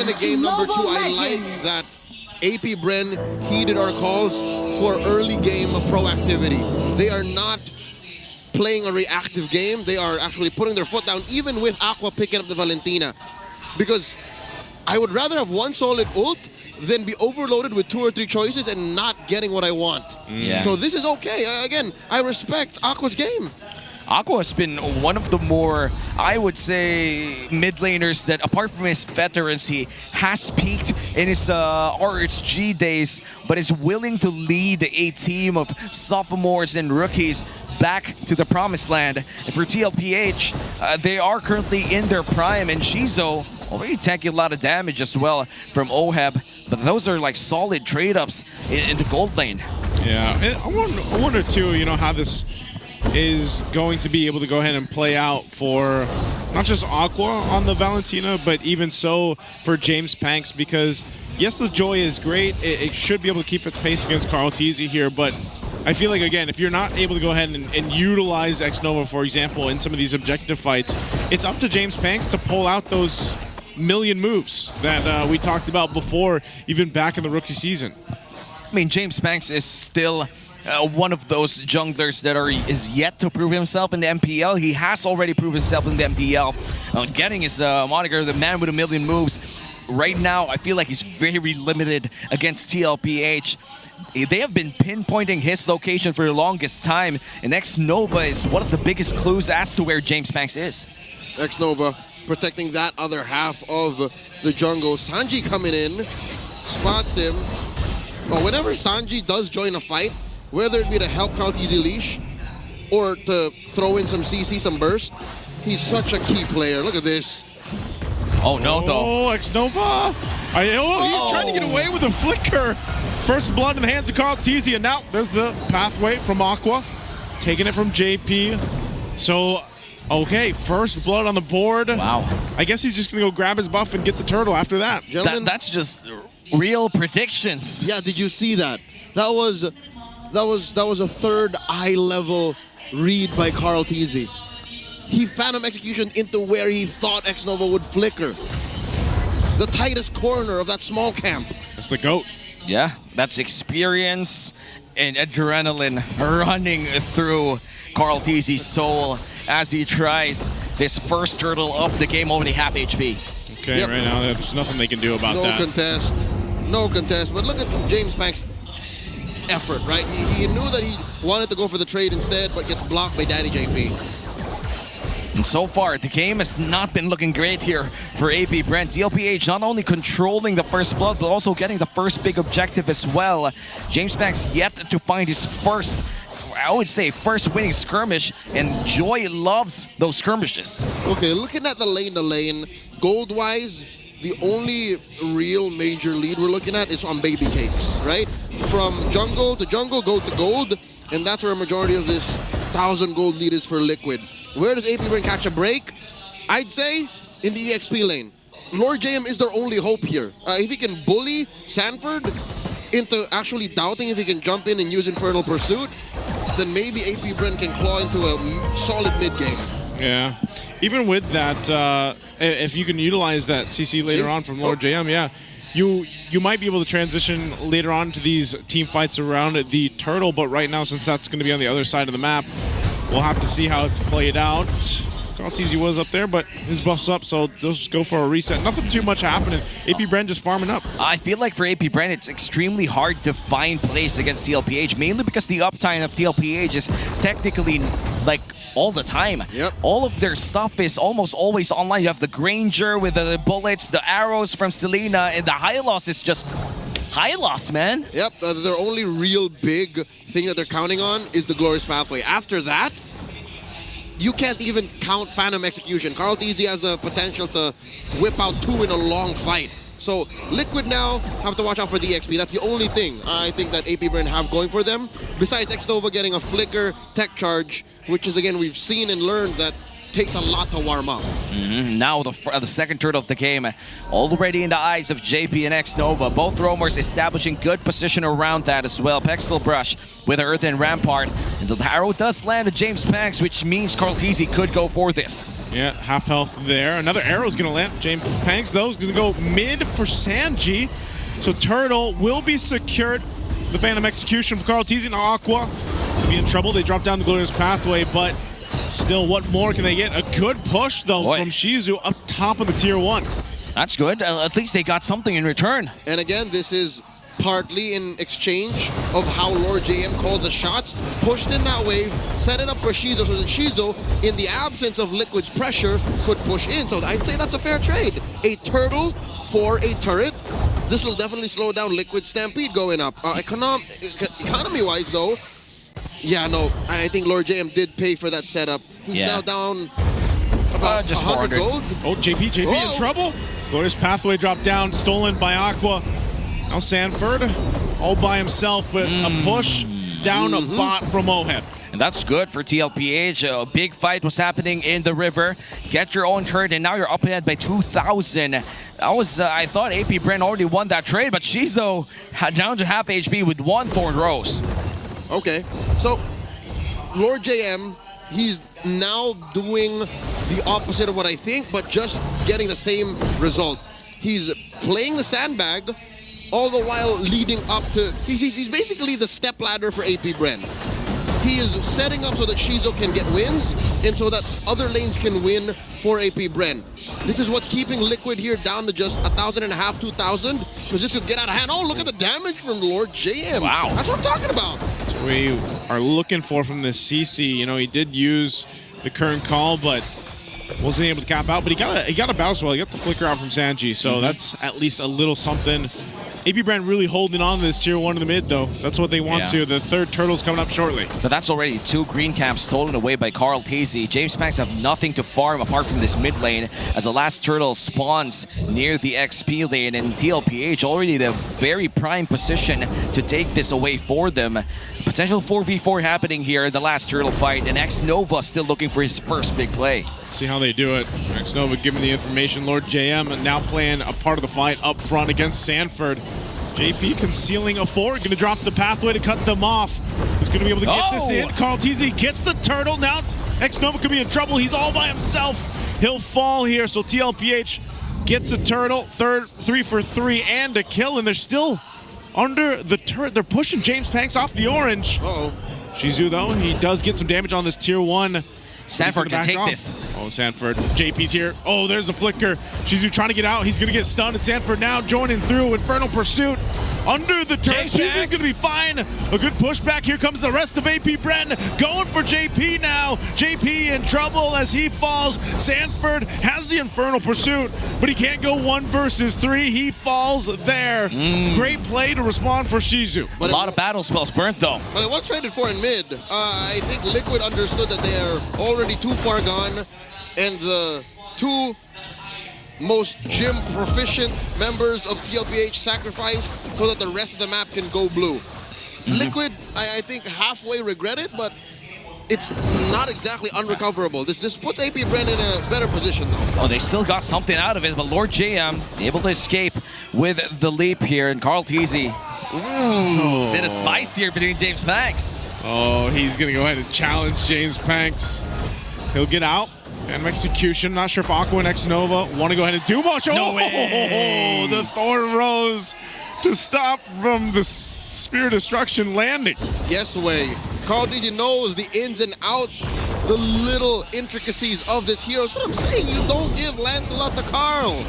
into game number 2, I like that APBREN heeded our calls for early game proactivity. They are not playing a reactive game. They are actually putting their foot down, even with Aqua picking up the Valentina. Because I would rather have one solid ult than be overloaded with 2 or 3 choices and not getting what I want. Yeah. So this is okay. Again, I respect Aqua's game. Aqua has been one of the more, I would say, mid laners that, apart from his veterancy, has peaked in his RHG days, but is willing to lead a team of sophomores and rookies back to the promised land. And for TLPH, they are currently in their prime, and Shizo already taking a lot of damage as well from Oheb, but those are like solid trade-ups in the gold lane. Yeah, I wonder too, you know, how this is going to be able to go ahead and play out for not just Aqua on the Valentina, but even so for James Panks, because yes, the Joy is great. It should be able to keep its pace against Karltzy here, but I feel like, again, if you're not able to go ahead and utilize Xnova, for example, in some of these objective fights, it's up to James Panks to pull out those million moves that we talked about before, even back in the rookie season. I mean, James Panks is still one of those junglers that is yet to prove himself in the MPL. He has already proved himself in the MPL, getting his moniker, the man with a million moves. Right now, I feel like he's very limited against TLPH. They have been pinpointing his location for the longest time, and Xnova is one of the biggest clues as to where James Panks is. Xnova protecting that other half of the jungle. Sanji coming in, spots him. But whenever Sanji does join a fight, whether it be to help Karltzy leash or to throw in some CC, some burst, he's such a key player. Look at this. Oh no, though. Oh, Xnova! He's trying to get away with a flicker. First blood in the hands of Karltzy, and now there's the pathway from Aqua, taking it from JP. So, okay, first blood on the board. Wow. I guess he's just gonna go grab his buff and get the turtle after that. Gentlemen, That's just real predictions. yeah, did you see that? That was a third eye level read by Karltzy. He Phantom Execution into where he thought Xnova would flicker. The tightest corner of that small camp. That's the GOAT. Yeah, that's experience and adrenaline running through Karltzy's soul as he tries this first turtle of the game, already half HP. Okay, Yep. right now there's nothing they can do about No that. contest. No contest. But look at James Panks' effort, right? He knew that he wanted to go for the trade instead, but gets blocked by Daddy JP. And so far, the game has not been looking great here for APBREN. TLPH not only controlling the first blood, but also getting the first big objective as well. James Panks yet to find his first, I would say, first winning skirmish, and Joy loves those skirmishes. Okay, looking at the lane to lane, gold-wise, the only real major lead we're looking at is on baby cakes, right? From jungle to jungle, gold to gold, and that's where a majority of this 1,000 gold lead is for Liquid. Where does APBREN catch a break? I'd say in the EXP lane. Lord JM is their only hope here. If he can bully Sanford into actually doubting if he can jump in and use Infernal Pursuit, then maybe APBREN can claw into a solid mid game. Yeah. Even with that, if you can utilize that CC later on from Lord JM, yeah, you might be able to transition later on to these team fights around the turtle, but right now, since that's going to be on the other side of the map, we'll have to see how it's played out. Karltzy was up there, but his buff's up, so they'll just go for a reset. Nothing too much happening. APBREN just farming up. I feel like for APBREN, it's extremely hard to find plays against TLPH, mainly because the uptime of TLPH is technically like all the time. Yep. All of their stuff is almost always online. You have the Granger with the bullets, the arrows from Selena, and the Hylos is just Hylos, man. Yep, their only real big thing that they're counting on is the Glorious Pathway. After that, you can't even count Phantom Execution. Karltzy has the potential to whip out 2 in a long fight. So Liquid now have to watch out for the XP. That's the only thing I think that APBREN have going for them. Besides Xnova getting a flicker tech charge, which is, again, we've seen and learned that takes a lot to warm up. Now the second turtle of the game, already in the eyes of JP and X-Nova. Both roamers establishing good position around that as well. Pexel Brush with Earth and Rampart. And the arrow does land at James Panks, which means Karltzy could go for this. Yeah, half health there. Another arrow's gonna land. James Panks, though, is gonna go mid for Sanji. So Turtle will be secured. The Phantom Execution for Karltzy and Aqua could be in trouble. They drop down the Glorious Pathway, but still, what more can they get? A good push, though, from Shizu up top of the Tier 1. That's good. At least they got something in return. And again, this is partly in exchange of how Lord JM called the shots, pushed in that wave, set it up for Shizu, so that Shizu, in the absence of Liquid's pressure, could push in. So I'd say that's a fair trade. A turtle for a turret. This will definitely slow down Liquid Stampede going up. Economy-wise, though, yeah, no, I think Lord JM did pay for that setup. He's now down about just 100 gold. Oh, JP in trouble. Glorious Pathway dropped down, stolen by Aqua. Now Sanford all by himself, but a push down a bot from Oheb. And that's good for TLPH. A big fight was happening in the river. Get your own turret, and now you're up ahead by 2,000. I thought APBREN already won that trade, but Shizu down to half HP with one Thorn Rose. Okay, so Lord JM, he's now doing the opposite of what I think, but just getting the same result. He's playing the sandbag, all the while leading up to, he's basically the step ladder for APBREN. He is setting up so that Shizu can get wins, and so that other lanes can win for APBREN. This is what's keeping Liquid here down to just 1,500, 2,000, because this could get out of hand. Oh, look at the damage from Lord JM. Wow. That's what I'm talking about. That's what we are looking for from this CC. You know, he did use the current call, but wasn't able to cap out. But he got a bounce well. He got the flicker out from Sanji, so that's at least a little something. APBREN really holding on to this Tier 1 in the mid, though. That's what they want to. The third turtle's coming up shortly. But that's already 2 green camps stolen away by Karltzy. James Panks have nothing to farm apart from this mid lane, as the last turtle spawns near the XP lane, and TLPH already in a very prime position to take this away for them. Potential 4v4 happening here in the last turtle fight, and X-Nova still looking for his first big play. See how they do it. X-Nova giving the information. Lord JM now playing a part of the fight up front against Sanford. JP concealing a 4, gonna drop the pathway to cut them off. Who's gonna be able to get this in? Karltzy gets the turtle. Now X-Nova could be in trouble. He's all by himself. He'll fall here, so TLPH gets a turtle. 3 for 3 and a kill, and they're still under the turret. They're pushing James Panks off the orange. Shizu, though, he does get some damage on this Tier 1. Sanford can take this. Oh, Sanford. JP's here. Oh, there's the flicker. Shizu trying to get out. He's going to get stunned. And Sanford now joining through. Infernal Pursuit under the turret. Shizu's going to be fine. A good pushback. Here comes the rest of APBREN going for JP now. JP in trouble as he falls. Sanford has the Infernal Pursuit, but he can't go 1 versus 3. He falls there. Great play to respond for Shizu. But a lot of battle spells burnt, though. But it was traded for in mid. I think Liquid understood that they are already too far gone, and the 2 most gym proficient members of TLPH sacrificed so that the rest of the map can go blue. Liquid, I think, halfway regret it, but it's not exactly unrecoverable. This puts APBREN in a better position, though. Oh, they still got something out of it, but Lord JM able to escape with the leap here, and Karltzy. Ooh, bit of spice here between James Panks. Oh, he's going to go ahead and challenge James Panks. He'll get out. And execution. Not sure if Aqua and X-Nova want to go ahead and do much. No way. The Thorn Rose to stop from the Spear Destruction landing. Yes way. Karltzy knows the ins and outs, the little intricacies of this hero. That's what I'm saying. You don't give Lancelot to Karl.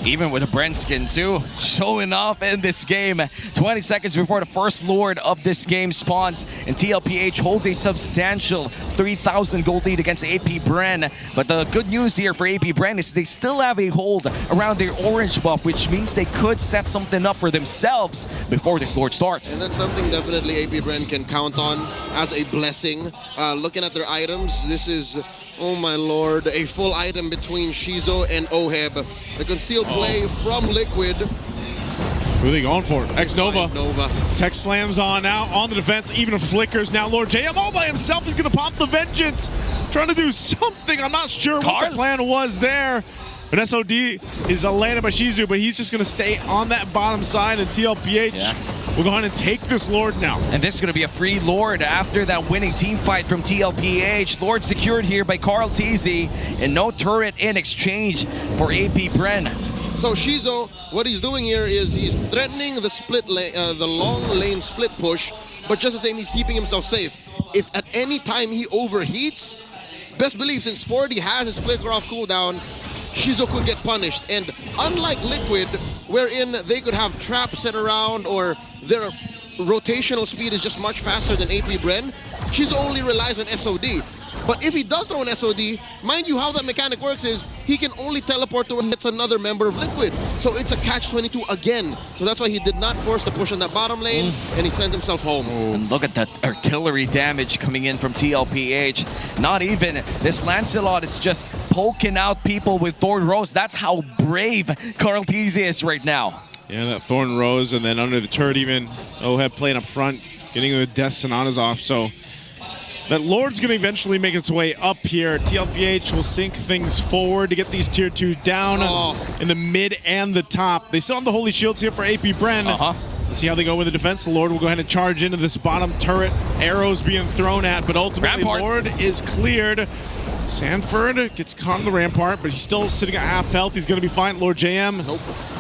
Even with a Bren skin too, showing off in this game. 20 seconds before the first Lord of this game spawns, and TLPH holds a substantial 3,000 gold lead against APBREN. But the good news here for APBREN is they still have a hold around their orange buff, which means they could set something up for themselves before this Lord starts. And that's something definitely APBREN can count on as a blessing. Looking at their items, this is, oh my lord, a full item between Shizu and Oheb. The concealed play from Liquid. Who are they going for? X-Nova. Tech slams on now, on the defense, even flickers. Now Lord JM all by himself is going to pop the Vengeance. trying to do something. I'm not sure what the plan was there. But SOD is landed by Shizu, but he's just going to stay on that bottom side, and TLPH will go ahead and take this Lord now. And this is going to be a free Lord after that winning team fight from TLPH. Lord secured here by Karltzy, and no turret in exchange for APBREN. So Shizu, what he's doing here is he's threatening the split lane, the long lane split push, but just the same, he's keeping himself safe. If at any time he overheats, best believe since 40 has his flicker off cooldown, Shizu could get punished. And unlike Liquid, wherein they could have traps set around or their rotational speed is just much faster than APBREN, Shizu only relies on SOD. But if he does throw an SOD, mind you how that mechanic works is he can only teleport to hit another member of Liquid. So it's a catch-22 again. So that's why he did not force the push on that bottom lane, and he sent himself home. And look at that artillery damage coming in from TLPH. Not even this Lancelot is just poking out people with Thorn Rose. That's how brave Karltzy is right now. Yeah, that Thorn Rose, and then under the turret even, Oheb playing up front, getting the Death Sonatas off. So that Lord's going to eventually make its way up here. TLPH will sink things forward to get these tier 2 down in the mid and the top. They still have the Holy Shields here for APBREN. Let's see how they go with the defense. The Lord will go ahead and charge into this bottom turret. Arrows being thrown at, but ultimately Rampart. Lord is cleared. Sanford gets caught in the Rampart, but he's still sitting at half health. He's going to be fine. Lord JM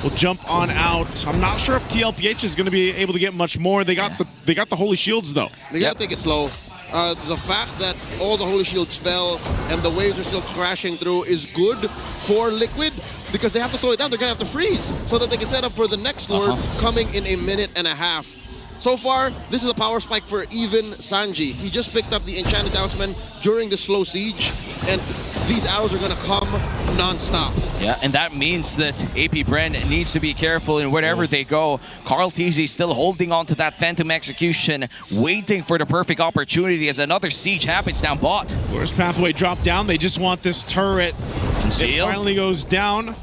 will jump on out. I'm not sure if TLPH is going to be able to get much more. They got the Holy Shields, though. They got to take it slow. The fact that all the Holy Shields fell and the waves are still crashing through is good for Liquid because they have to slow it down. They're going to have to freeze so that they can set up for the next Lord coming in a minute and a half. So far, this is a power spike for even Sanji. He just picked up the Enchanted Talisman during the slow siege, and these arrows are going to come non-stop. Yeah, and that means that APBREN needs to be careful in wherever they go. Karltzy still holding on to that Phantom Execution, waiting for the perfect opportunity as another siege happens down bot. Forest Pathway dropped down. They just want this turret. It finally goes down.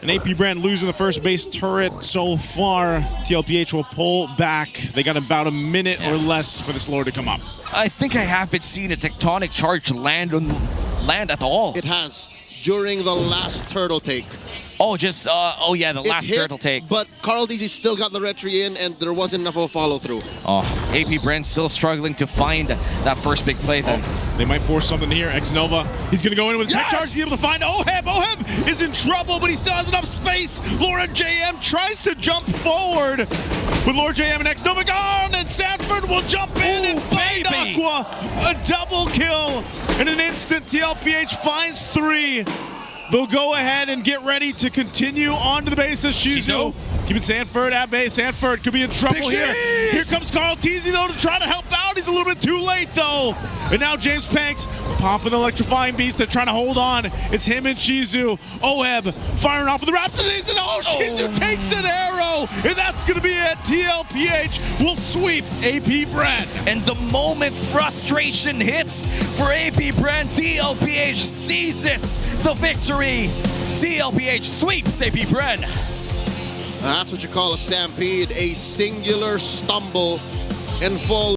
And APBREN losing the first base turret so far. TLPH will pull back. They got about a minute or less for this Lord to come up. I think I haven't seen a tectonic charge land at all. It has during the last turtle take. Oh, just, oh yeah, the last turtle take. But Karltzy still got the retry in, and there wasn't enough of a follow-through. Oh, APBREN still struggling to find that first big play then. They might force something here. X-Nova, he's going to go in with a tech charge. He's able to find Oheb. Oheb is in trouble, but he still has enough space. Lord JM tries to jump forward with Lord JM and X-Nova gone, and Sanford will jump in and find Aqua. A double kill in an instant. TLPH finds 3. They'll go ahead and get ready to continue on to the base of Shizu. Keeping Sanford at base. Sanford could be in trouble here. Here comes Karltzy though to try to help out. He's a little bit too late though. And now James Panks popping the electrifying beast. They're trying to hold on. It's him and Shizu. Oheb firing off with the Rhapsodies, and Shizu takes an arrow. And that's going to be it. TLPH will sweep APBREN. And the moment frustration hits for APBREN, TLPH seizes the victory. TLPH sweeps APBREN. That's what you call a stampede, a singular stumble and fall.